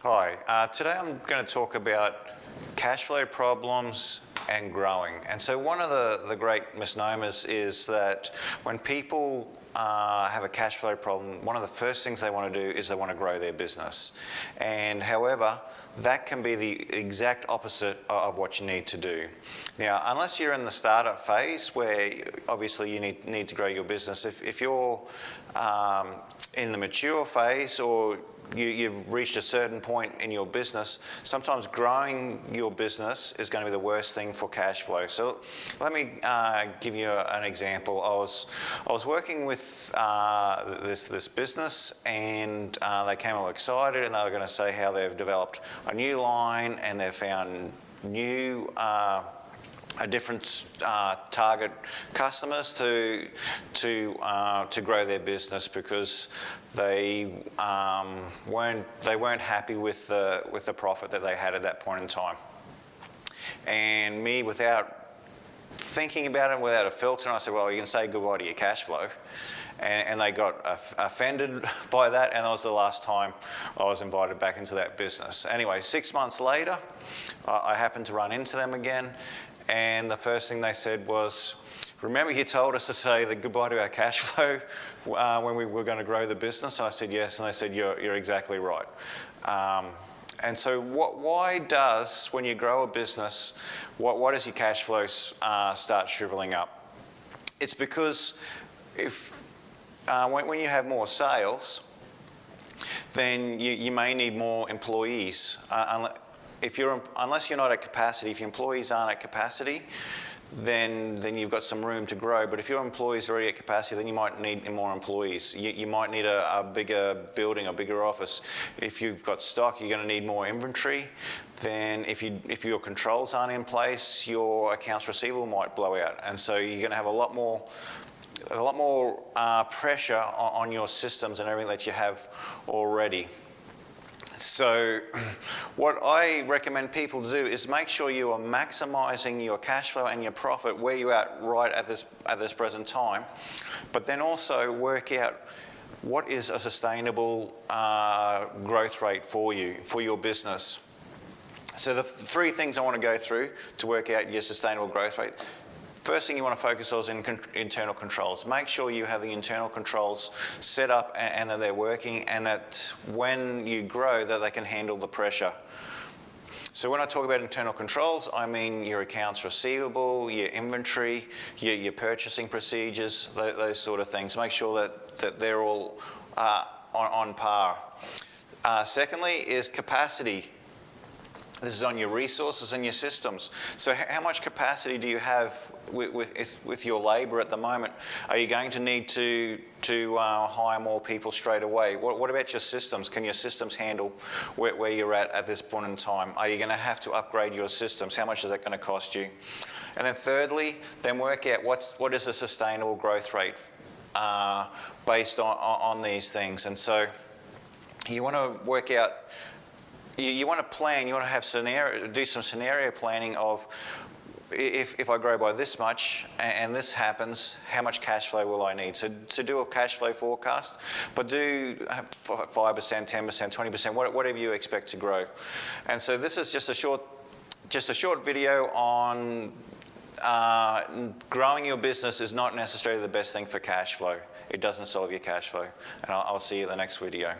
Hi, today I'm going to talk about cash flow problems and growing. And so one of the great misnomers is that when people have a cash flow problem, one of the first things they want to do is they want to grow their business. And however, that can be the exact opposite of what you need to do. Now, unless you're in the startup phase where obviously you need to grow your business, if you're in the mature phase or you've reached a certain point in your business, sometimes growing your business is going to be the worst thing for cash flow. So let me give you an example. I was working with this business, and they came all excited, and they were going to say how they've developed a new line and they've found new a different target customers to grow their business because they weren't happy with the profit that they had at that point in time. And me, without thinking about it, without a filter, I said, well, you can say goodbye to your cash flow. And they got offended by that, and that was the last time I was invited back into that business. Anyway, 6 months later, I happened to run into them again, and the first thing they said was, remember you told us to say the goodbye to our cash flow when we were going to grow the business? And I said yes, and they said you're exactly right. And so why does, when you grow a business, why does your cash flow start shriveling up? It's because when you have more sales, then you may need more employees. Unless you're not at capacity, if your employees aren't at capacity, then you've got some room to grow. But if your employees are already at capacity, then you might need more employees. You might need a bigger building, a bigger office. If you've got stock, you're going to need more inventory. Then if your controls aren't in place, your accounts receivable might blow out. And so you're going to have a lot more pressure on your systems and everything that you have already. So what I recommend people do is make sure you are maximizing your cash flow and your profit where you're at right at this present time, but then also work out what is a sustainable growth rate for you, for your business. So the three things I want to go through to work out your sustainable growth rate. First thing you want to focus on is internal controls. Make sure you have the internal controls set up and that they're working, and that when you grow that they can handle the pressure. So when I talk about internal controls, I mean your accounts receivable, your inventory, your purchasing procedures, those sort of things. Make sure that they're all on par. Secondly is capacity. This is on your resources and your systems. So how much capacity do you have with your labour at the moment? Are you going to need to hire more people straight away? What about your systems? Can your systems handle where you're at this point in time? Are you going to have to upgrade your systems? How much is that going to cost you? And then thirdly, then work out what is a sustainable growth rate based on these things. And so you want to work out. You want to plan, you want to have do some scenario planning of if I grow by this much and this happens, how much cash flow will I need? So do a cash flow forecast, but do 5%, 10%, 20%, whatever you expect to grow. And so this is just a short video on growing your business is not necessarily the best thing for cash flow. It doesn't solve your cash flow. And I'll see you in the next video.